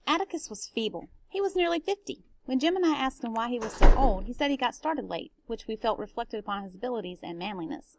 Atticus was feeble. He was nearly 50. When Jim and I asked him why he was so old, he said he got started late, which we felt reflected upon his abilities and manliness.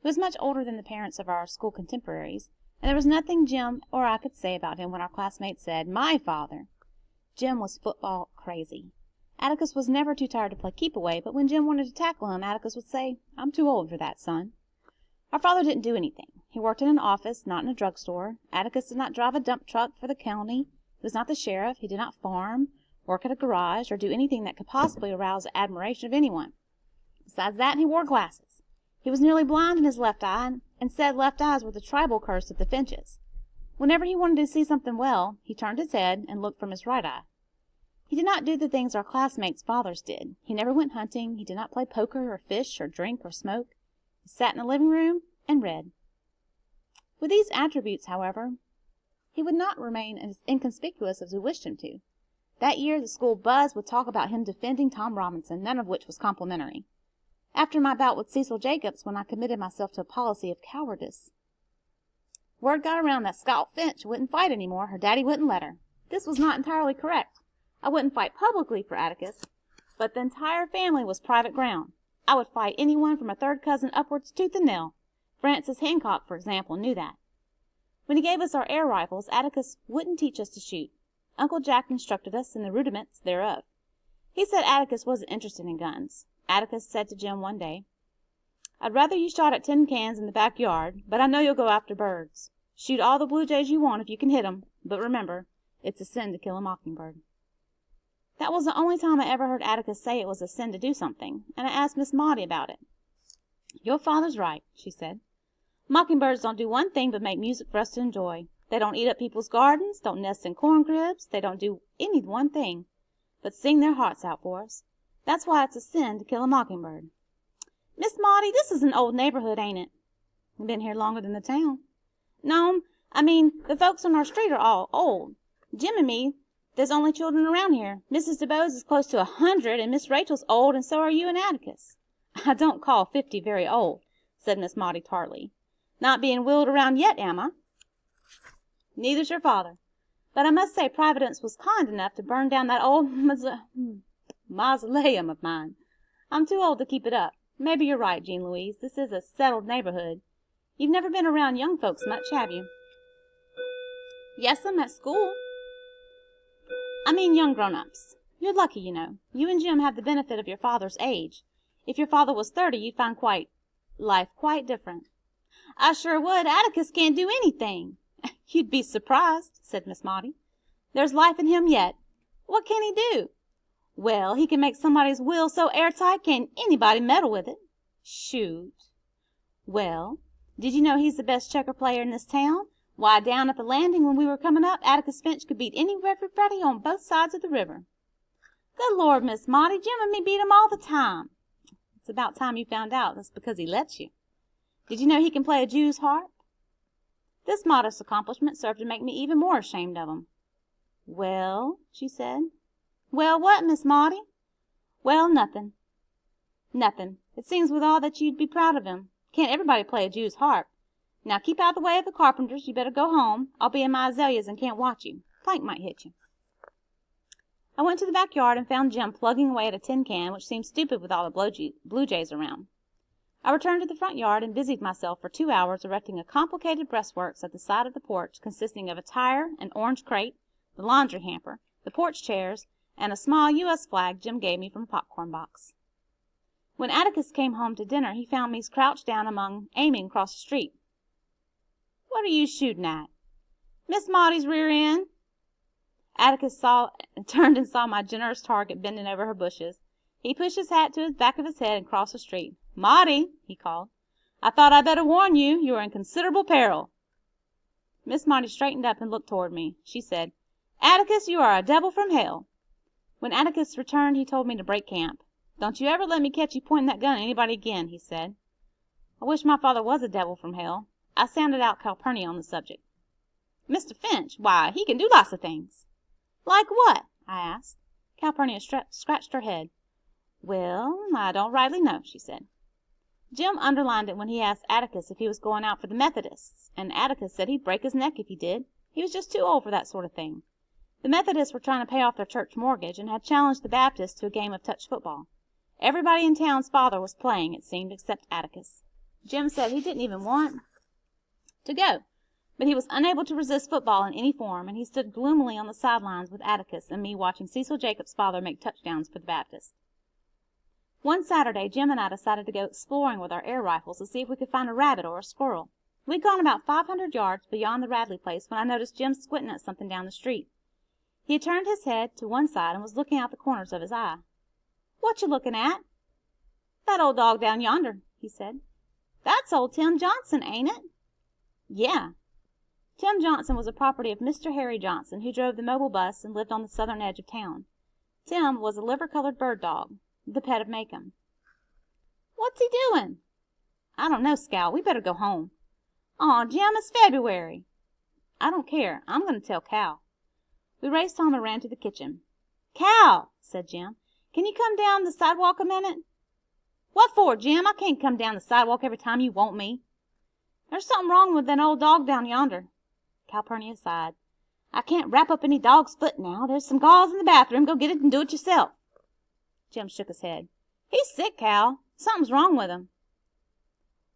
He was much older than the parents of our school contemporaries, and there was nothing Jim or I could say about him when our classmates said, "My father." Jim was football crazy. Atticus was never too tired to play keep-away, but when Jim wanted to tackle him, Atticus would say, "I'm too old for that, son." Our father didn't do anything. He worked in an office, not in a drugstore. Atticus did not drive a dump truck for the county. He was not the sheriff. He did not farm, work at a garage, or do anything that could possibly arouse the admiration of anyone. Besides that, he wore glasses. He was nearly blind in his left eye, and said left eyes were the tribal curse of the Finches. Whenever he wanted to see something well, he turned his head and looked from his right eye. He did not do the things our classmates' fathers did. He never went hunting. He did not play poker or fish or drink or smoke. He sat in the living room and read. With these attributes, however, he would not remain as inconspicuous as we wished him to. That year the school buzzed with talk about him defending Tom Robinson, none of which was complimentary. After my bout with Cecil Jacobs, when I committed myself to a policy of cowardice, word got around that Scout Finch wouldn't fight any more. Her daddy wouldn't let her. This was not entirely correct. I wouldn't fight publicly for Atticus, but the entire family was private ground. I would fight anyone from a third cousin upwards tooth and nail. Francis Hancock, for example, knew that. When he gave us our air rifles, Atticus wouldn't teach us to shoot. Uncle Jack instructed us in the rudiments thereof. He said Atticus wasn't interested in guns. Atticus said to Jim one day, "I'd rather you shot at tin cans in the backyard, but I know you'll go after birds. Shoot all the blue jays you want if you can hit 'em, but remember, it's a sin to kill a mockingbird." That was the only time I ever heard Atticus say it was a sin to do something, and I asked Miss Maudie about it. "Your father's right," she said. "Mockingbirds don't do one thing but make music for us to enjoy. They don't eat up people's gardens, don't nest in corn cribs, they don't do any one thing but sing their hearts out for us. That's why it's a sin to kill a mockingbird." "Miss Maudie, this is an old neighborhood, ain't it?" "Been here longer than the town." "No, I mean, the folks on our street are all old. Jim and me, there's only children around here. Mrs. DeBose is close to 100, and Miss Rachel's old, and so are you and Atticus." "I don't call 50 very old," said Miss Maudie tartly. "Not being wheeled around yet, am I?" "Neither's your father. But I must say Providence was kind enough to burn down that old mausoleum of mine. I'm too old to keep it up. Maybe you're right, Jean Louise. This is a settled neighborhood. You've never been around young folks much, have you?" "Yes'm, at school." "I mean young grown-ups. You're lucky, you know. You and Jim have the benefit of your father's age. If your father was 30, you'd find life quite different." "I sure would. Atticus can't do anything." "You'd be surprised," said Miss Maudie. "There's life in him yet." "What can he do?" "Well, he can make somebody's will so airtight can't anybody meddle with it." "Shoot." "Well, did you know he's the best checker player in this town? Why, down at the landing when we were coming up, Atticus Finch could beat everybody on both sides of the river." "Good Lord, Miss Maudie, Jim and me beat him all the time." "It's about time you found out. That's because he lets you." "Did you know he can play a Jew's harp?" This modest accomplishment served to make me even more ashamed of him. "Well," she said. "Well, what, Miss Maudie?" "Well, nothing." "Nothing. It seems with all that you'd be proud of him. Can't everybody play a Jew's harp? Now keep out of the way of the carpenters. You better go home. I'll be in my azaleas and can't watch you. Plank might hit you." I went to the backyard and found Jim plugging away at a tin can, which seemed stupid with all the blue jays around. I returned to the front yard and busied myself for 2 hours erecting a complicated breastworks at the side of the porch, consisting of a tire, an orange crate, the laundry hamper, the porch chairs, and a small U.S. flag Jim gave me from a popcorn box. When Atticus came home to dinner, he found me crouched down among Amy across the street. "What are you shooting at?" "Miss Maudie's rear end." Atticus turned and saw my generous target bending over her bushes. He pushed his hat to the back of his head and crossed the street. "Maudie," he called, "I thought I'd better warn you. You are in considerable peril." Miss Maudie straightened up and looked toward me. She said, "Atticus, you are a devil from hell." When Atticus returned, he told me to break camp. "Don't you ever let me catch you pointing that gun at anybody again," he said. I wish my father was a devil from hell. I sounded out Calpurnia on the subject. "Mr. Finch, why, he can do lots of things." "Like what?" I asked. Calpurnia scratched her head. "Well, I don't rightly know," she said. Jim underlined it when he asked Atticus if he was going out for the Methodists, and Atticus said he'd break his neck if he did. He was just too old for that sort of thing. The Methodists were trying to pay off their church mortgage and had challenged the Baptists to a game of touch football. Everybody in town's father was playing, it seemed, except Atticus. Jim said he didn't even want to go, but he was unable to resist football in any form, and he stood gloomily on the sidelines with Atticus and me watching Cecil Jacobs' father make touchdowns for the Baptists. One Saturday, Jim and I decided to go exploring with our air rifles to see if we could find a rabbit or a squirrel. We'd gone about 500 yards beyond the Radley place when I noticed Jim squinting at something down the street. He had turned his head to one side and was looking out the corners of his eye. "What you looking at?" "That old dog down yonder," he said. "That's old Tim Johnson, ain't it?" "Yeah." Tim Johnson was a property of Mr. Harry Johnson, who drove the mobile bus and lived on the southern edge of town. Tim was a liver-colored bird dog, the pet of Macomb. "What's he doing?" "I don't know, Scout. We better go home." "Aw, Jim, it's February." "I don't care. I'm going to tell Cal." We raced home and ran to the kitchen. "Cal," said Jim, "can you come down the sidewalk a minute?" "What for, Jim? I can't come down the sidewalk every time you want me." "There's something wrong with that old dog down yonder." Calpurnia sighed. "I can't wrap up any dog's foot now. There's some gauze in the bathroom. Go get it and do it yourself." Jim shook his head. "He's sick, Cal. Something's wrong with him."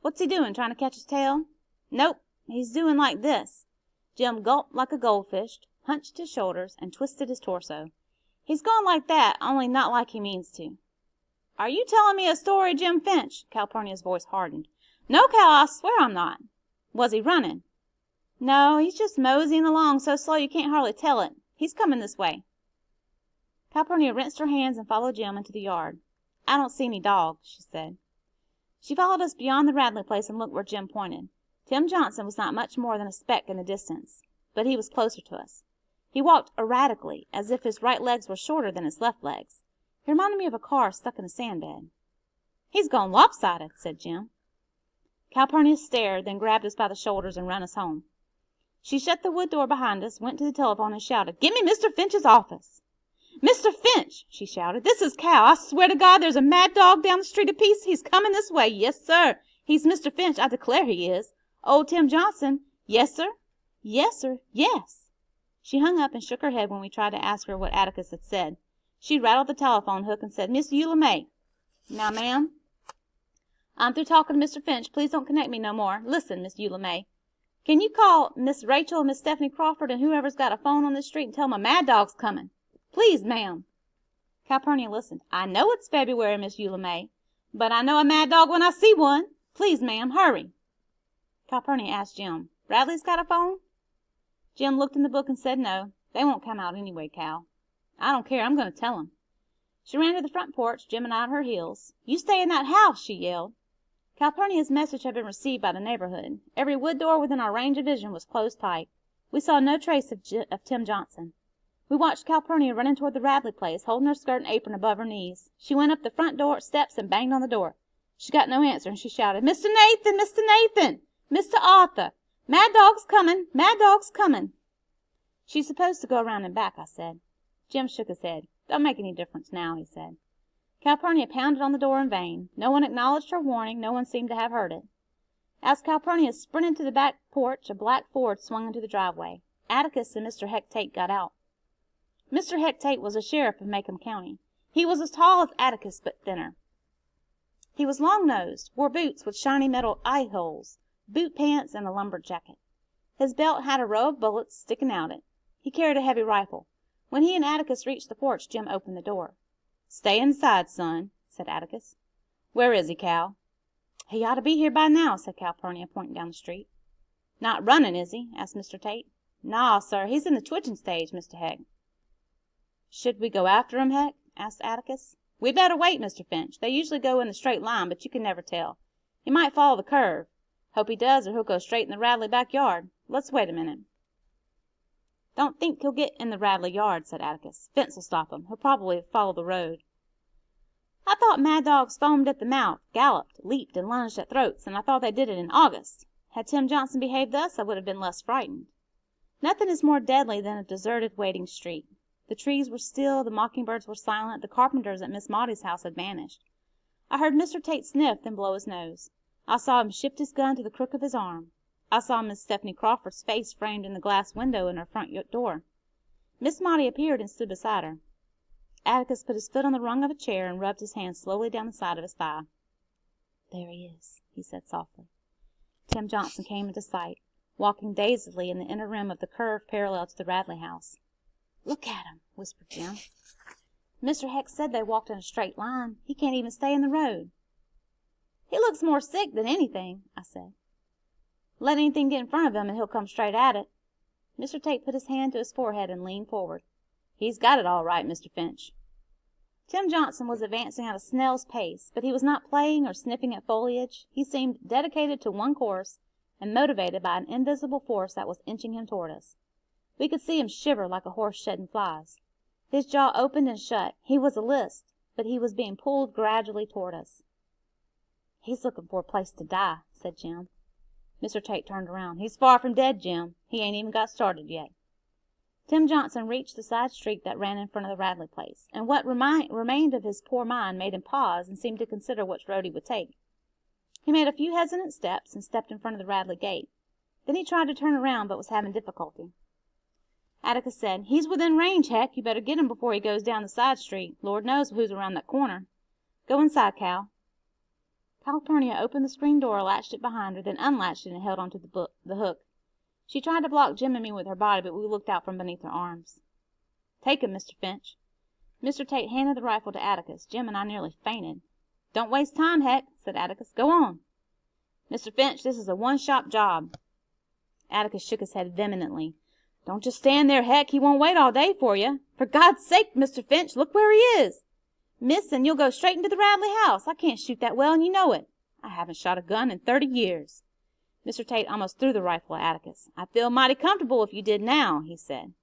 "What's he doing, trying to catch his tail?" "Nope. He's doing like this." Jim gulped like a goldfish, hunched his shoulders, and twisted his torso. "He's going like that, only not like he means to." "Are you telling me a story, Jim Finch?" Calpurnia's voice hardened. "No, Cal, I swear I'm not." "Was he running?" "No, he's just moseying along so slow you can't hardly tell it. He's coming this way." Calpurnia rinsed her hands and followed Jim into the yard. "I don't see any dog," she said. She followed us beyond the Radley place and looked where Jim pointed. Tim Johnson was not much more than a speck in the distance, but he was closer to us. He walked erratically, as if his right legs were shorter than his left legs. He reminded me of a car stuck in a sandbed. "He's gone lopsided," said Jim. Calpurnia stared, then grabbed us by the shoulders and ran us home. She shut the wood door behind us, went to the telephone, and shouted, "Get me Mr. Finch's office." "Mr. Finch," she shouted, "this is Cal. I swear to God there's a mad dog down the street a piece. He's coming this way. Yes, sir. He's Mr. Finch. I declare he is. Old Tim Johnson. Yes, sir. Yes, sir. Yes." She hung up and shook her head when we tried to ask her what Atticus had said. She rattled the telephone hook and said, "Miss Eula May." "Now, ma'am." "I'm through talking to Mr. Finch. Please don't connect me no more. Listen, Miss Eula May. Can you call Miss Rachel and Miss Stephanie Crawford and whoever's got a phone on this street and tell them a mad dog's coming? Please, ma'am." Calpurnia listened. "I know it's February, Miss Eula May, but I know a mad dog when I see one. Please, ma'am, hurry." Calpurnia asked Jim, "Radley's got a phone?" Jim looked in the book and said no. "They won't come out anyway, Cal." "I don't care. I'm going to tell 'em." She ran to the front porch, Jim and I at her heels. "You stay in that house," she yelled. Calpurnia's message had been received by the neighborhood. Every wood door within our range of vision was closed tight. We saw no trace of Tim Johnson. We watched Calpurnia running toward the Radley place, holding her skirt and apron above her knees. She went up the front door steps and banged on the door. She got no answer, and she shouted, "Mr. Nathan! Mr. Nathan! Mr. Arthur! Mad dog's coming! Mad dog's coming!" "She's supposed to go around and back," I said. Jim shook his head. "Don't make any difference now," he said. Calpurnia pounded on the door in vain. No one acknowledged her warning. No one seemed to have heard it. As Calpurnia sprinted to the back porch, a black Ford swung into the driveway. Atticus and Mr. Heck Tate got out. Mr. Heck Tate was a sheriff of Macomb County. He was as tall as Atticus, but thinner. He was long-nosed, wore boots with shiny metal eye-holes, boot pants, and a lumber jacket. His belt had a row of bullets sticking out it. He carried a heavy rifle. When he and Atticus reached the porch, Jim opened the door. "Stay inside, son," said Atticus. "Where is he, Cal?" "He ought to be here by now," said Calpurnia, pointing down the street. "Not running, is he?" asked Mr. Tate. "Naw, sir, he's in the twitching stage, Mr. Heck." "Should we go after him, Heck?" asked Atticus. "We'd better wait, Mr. Finch. They usually go in a straight line, but you can never tell. He might follow the curve. Hope he does, or he'll go straight in the Radley backyard. Let's wait a minute." "Don't think he'll get in the Radley yard," said Atticus. "Fence'll stop him. He'll probably follow the road." "I thought mad dogs foamed at the mouth, galloped, leaped, and lunged at throats, and I thought they did it in August. Had Tim Johnson behaved thus, I would have been less frightened. Nothing is more deadly than a deserted, waiting street. The trees were still, the mockingbirds were silent, the carpenters at Miss Maudie's house had vanished. I heard Mr. Tate sniff, then blow his nose. I saw him shift his gun to the crook of his arm. I saw Miss Stephanie Crawford's face framed in the glass window in her front door. Miss Maudie appeared and stood beside her. Atticus put his foot on the rung of a chair and rubbed his hand slowly down the side of his thigh. "There he is," he said softly. Tim Johnson came into sight, walking dazedly in the inner rim of the curve parallel to the Radley house. "Look at him," whispered Jim. "Mr. Heck said they walked in a straight line. He can't even stay in the road." "He looks more sick than anything," I said. "Let anything get in front of him and he'll come straight at it." Mr. Tate put his hand to his forehead and leaned forward. "He's got it all right, Mr. Finch." Tim Johnson was advancing at a snail's pace, but he was not playing or sniffing at foliage. He seemed dedicated to one course and motivated by an invisible force that was inching him toward us. We could see him shiver like a horse shedding flies. His jaw opened and shut. He was a list, but he was being pulled gradually toward us. "He's looking for a place to die," said Jim. Mr. Tate turned around. "He's far from dead, Jim. He ain't even got started yet." Tim Johnson reached the side street that ran in front of the Radley place, and what remained of his poor mind made him pause and seem to consider which road he would take. He made a few hesitant steps and stepped in front of the Radley gate. Then he tried to turn around, but was having difficulty. Atticus said, "He's within range, Heck. You better get him before he goes down the side street. Lord knows who's around that corner. Go inside, Cal." Calpurnia opened the screen door, latched it behind her, then unlatched it and held onto the hook. She tried to block Jim and me with her body, but we looked out from beneath her arms. "Take him, Mr. Finch." Mr. Tate handed the rifle to Atticus. Jim and I nearly fainted. "Don't waste time, Heck," said Atticus. "Go on." "Mr. Finch, this is a one-shot job." Atticus shook his head vehemently. "Don't just stand there, Heck. He won't wait all day for you. For God's sake, Mr. Finch, look where he is. Miss, and you'll go straight into the Radley house. I can't shoot that well, and you know it. I haven't shot a gun in 30 years. Mr. Tate almost threw the rifle at Atticus. "I feel mighty comfortable if you did now," he said.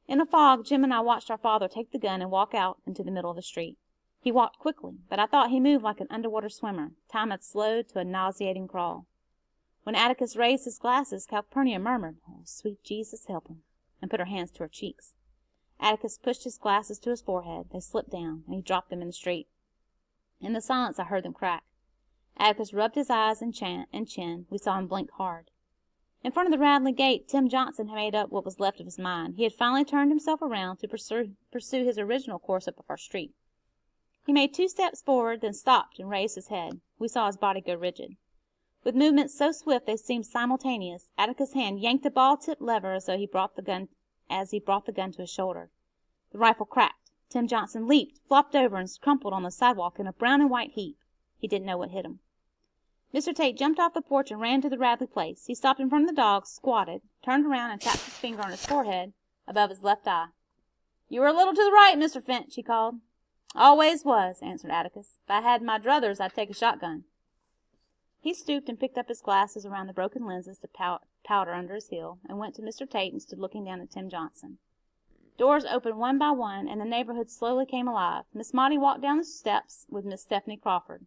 In a fog, Jim and I watched our father take the gun and walk out into the middle of the street. He walked quickly, but I thought he moved like an underwater swimmer. Time had slowed to a nauseating crawl. When Atticus raised his glasses, Calpurnia murmured, "Oh, sweet Jesus, help him," and put her hands to her cheeks. Atticus pushed his glasses to his forehead. They slipped down, and he dropped them in the street. In the silence, I heard them crack. Atticus rubbed his eyes and chin. We saw him blink hard. In front of the Radley gate, Tim Johnson had made up what was left of his mind. He had finally turned himself around to pursue his original course up our street. He made 2 steps forward, then stopped and raised his head. We saw his body go rigid. With movements so swift they seemed simultaneous, Atticus' hand yanked a ball-tipped lever as he brought the gun to his shoulder. The rifle cracked. Tim Johnson leaped, flopped over, and crumpled on the sidewalk in a brown and white heap. He didn't know what hit him. Mr. Tate jumped off the porch and ran to the Radley place. He stopped in front of the dog, squatted, turned around, and tapped his finger on his forehead above his left eye. "You were a little to the right, Mr. Finch," he called. "Always was," answered Atticus. "If I had my druthers, I'd take a shotgun." He stooped and picked up his glasses around the broken lenses to powder under his heel, and went to Mr. Tate and stood looking down at Tim Johnson. Doors opened one by one, and the neighborhood slowly came alive. Miss Maudie walked down the steps with Miss Stephanie Crawford.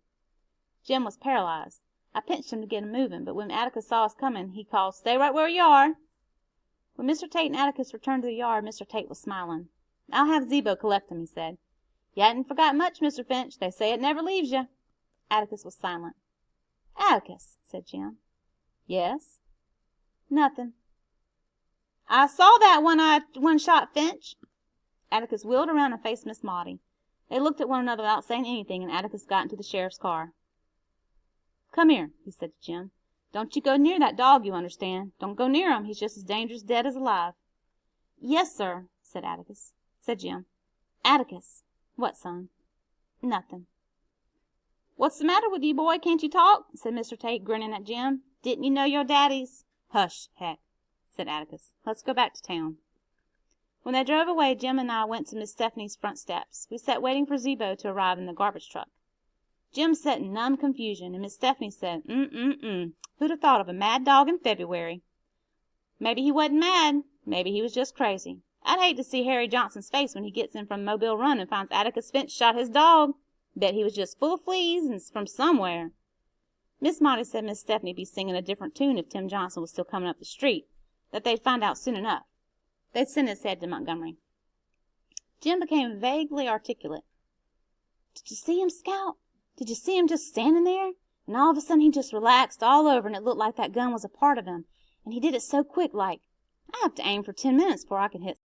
Jim was paralyzed. I pinched him to get him moving, but when Atticus saw us coming, he called, "Stay right where you are." When Mr. Tate and Atticus returned to the yard, Mr. Tate was smiling. "I'll have Zebo collect him," he said. "You hadn't forgot much, Mr. Finch. They say it never leaves you." Atticus was silent. "Atticus," said Jim. "Yes?" "Nothing." "I saw that one-shot, Finch." Atticus wheeled around and faced Miss Maudie. They looked at one another without saying anything, and Atticus got into the sheriff's car. "Come here," he said to Jim. "Don't you go near that dog, you understand. Don't go near him. He's just as dangerous dead as alive." "Yes, sir," said Jim. "Atticus." "What, son?" "Nothing." "What's the matter with you, boy? Can't you talk?" said Mr. Tate, grinning at Jim. "Didn't you know your daddy's—" "Hush, Heck," said Atticus. "Let's go back to town." When they drove away, Jim and I went to Miss Stephanie's front steps. We sat waiting for Zebo to arrive in the garbage truck. Jim sat in numb confusion, and Miss Stephanie said, Who'd have thought of a mad dog in February?" "Maybe he wasn't mad. Maybe he was just crazy. I'd hate to see Harry Johnson's face when he gets in from Mobile Run and finds Atticus Finch shot his dog. Bet he was just full of fleas and from somewhere." Miss Maudie said Miss Stephanie'd be singing a different tune if Tim Johnson was still coming up the street, that they'd find out soon enough. They'd send his head to Montgomery. Jim became vaguely articulate. "Did you see him, Scout? Did you see him just standing there? And all of a sudden he just relaxed all over, and it looked like that gun was a part of him. And he did it so quick, like, I have to aim for 10 minutes before I can hit